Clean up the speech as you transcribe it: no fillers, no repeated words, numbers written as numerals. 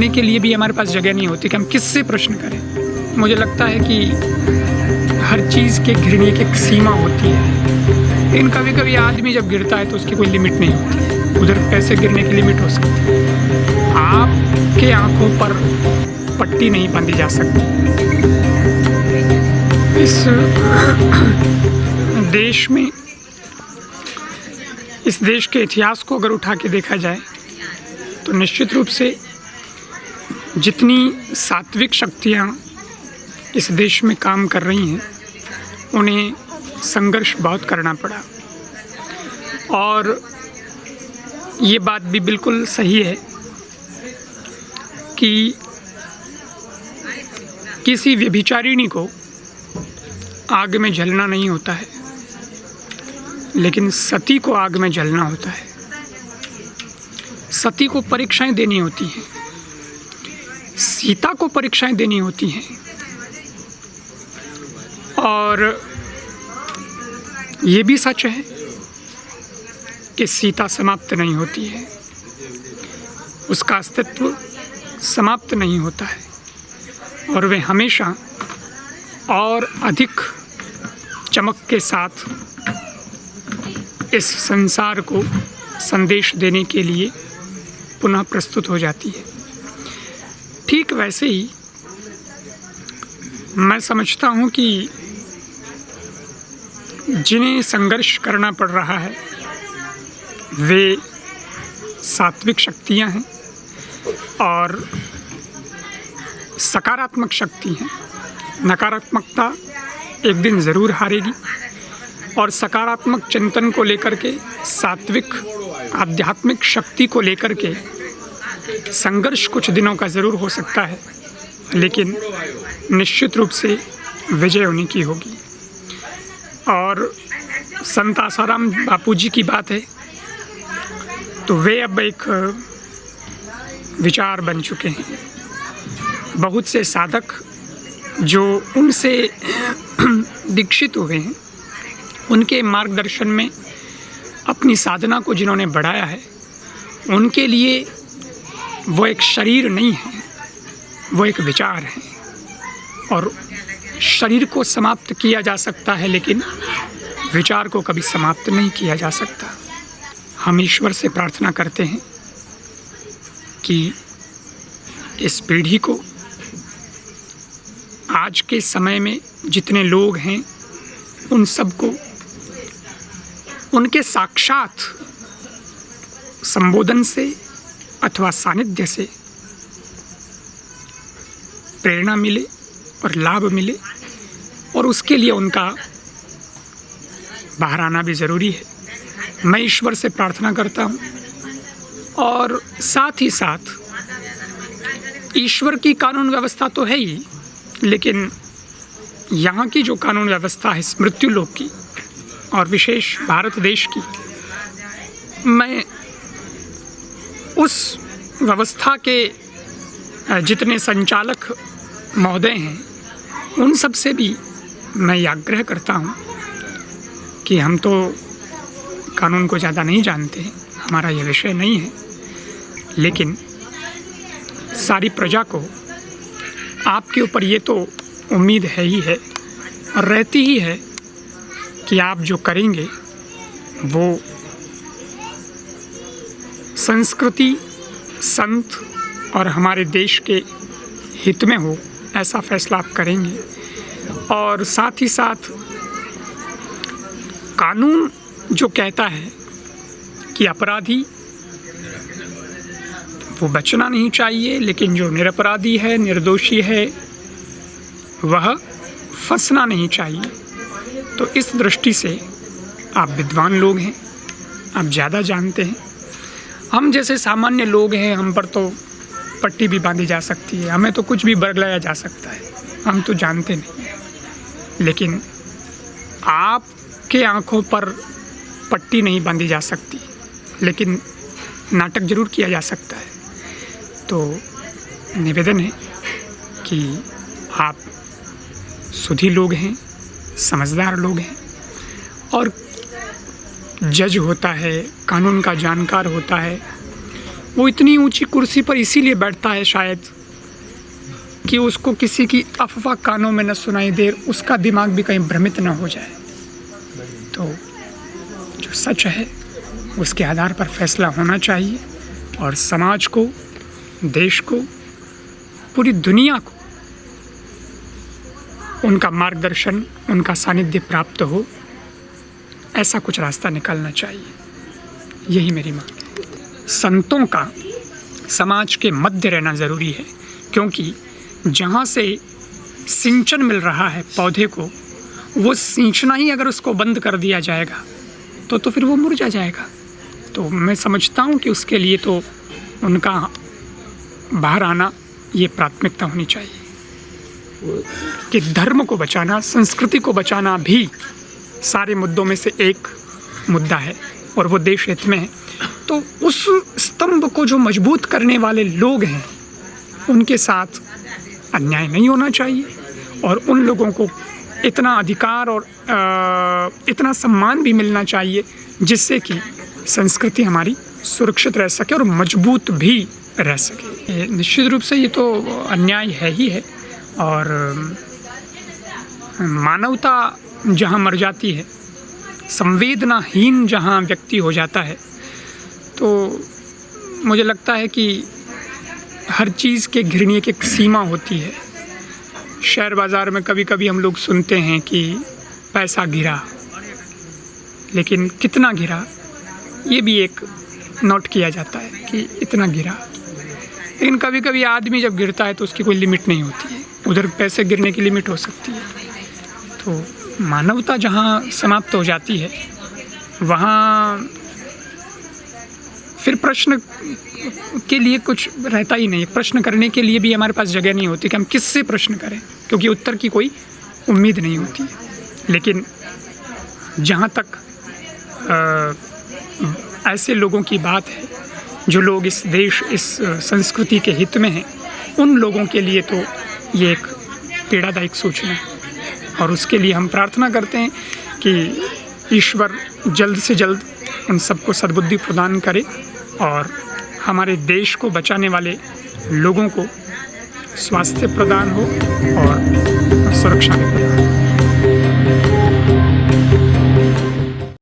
गिरने के लिए भी हमारे पास जगह नहीं होती कि हम किससे प्रश्न करें। मुझे लगता है कि हर चीज़ के गिरने की एक सीमा होती है, लेकिन कभी कभी आदमी जब गिरता है तो उसकी कोई लिमिट नहीं होती। उधर पैसे गिरने की लिमिट हो सकती है, आपके आंखों पर पट्टी नहीं बांधी जा सकती। इस देश में, इस देश के इतिहास को अगर उठा के देखा जाए तो निश्चित रूप से जितनी सात्विक शक्तियाँ इस देश में काम कर रही हैं, उन्हें संघर्ष बहुत करना पड़ा। और ये बात भी बिल्कुल सही है कि किसी व्यभिचारिणी को आग में जलना नहीं होता है, लेकिन सती को आग में जलना होता है। सती को परीक्षाएं देनी होती हैं, सीता को परीक्षाएं देनी होती हैं, और ये भी सच है कि सीता समाप्त नहीं होती है, उसका अस्तित्व समाप्त नहीं होता है, और वे हमेशा और अधिक चमक के साथ इस संसार को संदेश देने के लिए पुनः प्रस्तुत हो जाती है। ठीक वैसे ही मैं समझता हूँ कि जिन्हें संघर्ष करना पड़ रहा है वे सात्विक शक्तियाँ हैं और सकारात्मक शक्ति हैं। नकारात्मकता एक दिन ज़रूर हारेगी, और सकारात्मक चिंतन को लेकर के, सात्विक आध्यात्मिक शक्ति को लेकर के संघर्ष कुछ दिनों का ज़रूर हो सकता है, लेकिन निश्चित रूप से विजय होने की होगी। और संत आसाराम बापू जी की बात है तो वे अब एक विचार बन चुके हैं। बहुत से साधक जो उनसे दीक्षित हुए हैं, उनके मार्गदर्शन में अपनी साधना को जिन्होंने बढ़ाया है, उनके लिए वो एक शरीर नहीं है, वो एक विचार है। और शरीर को समाप्त किया जा सकता है, लेकिन विचार को कभी समाप्त नहीं किया जा सकता। हम ईश्वर से प्रार्थना करते हैं कि इस पीढ़ी को, आज के समय में जितने लोग हैं, उन सबको उनके साक्षात संबोधन से अथवा सानिध्य से प्रेरणा मिले और लाभ मिले, और उसके लिए उनका बाहर आना भी ज़रूरी है। मैं ईश्वर से प्रार्थना करता हूँ, और साथ ही साथ ईश्वर की कानून व्यवस्था तो है ही, लेकिन यहाँ की जो कानून व्यवस्था है मृत्यु लोक की, और विशेष भारत देश की, मैं उस व्यवस्था के जितने संचालक महोदय हैं, उन सब से भी मैं ये आग्रह करता हूँ कि हम तो कानून को ज़्यादा नहीं जानते, हमारा ये विषय नहीं है, लेकिन सारी प्रजा को आपके ऊपर ये तो उम्मीद है ही है और रहती ही है कि आप जो करेंगे वो संस्कृति, संत और हमारे देश के हित में हो, ऐसा फैसला आप करेंगे। और साथ ही साथ कानून जो कहता है कि अपराधी वो बचना नहीं चाहिए, लेकिन जो निरपराधी है, निर्दोषी है, वह फंसना नहीं चाहिए। तो इस दृष्टि से आप विद्वान लोग हैं, आप ज़्यादा जानते हैं। हम जैसे सामान्य लोग हैं, हम पर तो पट्टी भी बांधी जा सकती है, हमें तो कुछ भी बरगलाया जा सकता है, हम तो जानते नहीं हैं। लेकिन आपके आँखों पर पट्टी नहीं बांधी जा सकती, लेकिन नाटक जरूर किया जा सकता है। तो निवेदन है कि आप सुधी लोग हैं, समझदार लोग हैं, और जज होता है, कानून का जानकार होता है, वो इतनी ऊंची कुर्सी पर इसीलिए बैठता है शायद कि उसको किसी की अफवाह कानों में न सुनाई दे, उसका दिमाग भी कहीं भ्रमित न हो जाए। तो जो सच है उसके आधार पर फैसला होना चाहिए और समाज को, देश को, पूरी दुनिया को उनका मार्गदर्शन, उनका सानिध्य प्राप्त हो, ऐसा कुछ रास्ता निकालना चाहिए। यही मेरी मांग है। संतों का समाज के मध्य रहना ज़रूरी है, क्योंकि जहाँ से सिंचन मिल रहा है पौधे को, वो सींचना ही अगर उसको बंद कर दिया जाएगा तो फिर वो मुरझा जाएगा। तो मैं समझता हूँ कि उसके लिए तो उनका बाहर आना ये प्राथमिकता होनी चाहिए कि धर्म को बचाना, संस्कृति को बचाना भी सारे मुद्दों में से एक मुद्दा है और वो देश हित में है। तो उस स्तंभ को जो मजबूत करने वाले लोग हैं उनके साथ अन्याय नहीं होना चाहिए और उन लोगों को इतना अधिकार और इतना सम्मान भी मिलना चाहिए जिससे कि संस्कृति हमारी सुरक्षित रह सके और मजबूत भी रह सके। निश्चित रूप से ये तो अन्याय है ही है और मानवता जहाँ मर जाती है, संवेदनाहीन जहाँ व्यक्ति हो जाता है, तो मुझे लगता है कि हर चीज़ के घृणीय की एक सीमा होती है। शहर बाज़ार में कभी कभी हम लोग सुनते हैं कि पैसा गिरा, लेकिन कितना गिरा ये भी एक नोट किया जाता है कि इतना गिरा। लेकिन कभी कभी आदमी जब गिरता है तो उसकी कोई लिमिट नहीं होती है, उधर पैसे गिरने की लिमिट हो सकती है। तो मानवता जहाँ समाप्त हो जाती है वहाँ फिर प्रश्न के लिए कुछ रहता ही नहीं। प्रश्न करने के लिए भी हमारे पास जगह नहीं होती कि हम किससे प्रश्न करें, क्योंकि उत्तर की कोई उम्मीद नहीं होती। लेकिन जहाँ तक ऐसे लोगों की बात है जो लोग इस देश, इस संस्कृति के हित में हैं, उन लोगों के लिए तो ये एक पीड़ादायक सूचना है और उसके लिए हम प्रार्थना करते हैं कि ईश्वर जल्द से जल्द उन सबको सद्बुद्धि प्रदान करे और हमारे देश को बचाने वाले लोगों को स्वास्थ्य प्रदान हो और सुरक्षा भी प्रदान हो।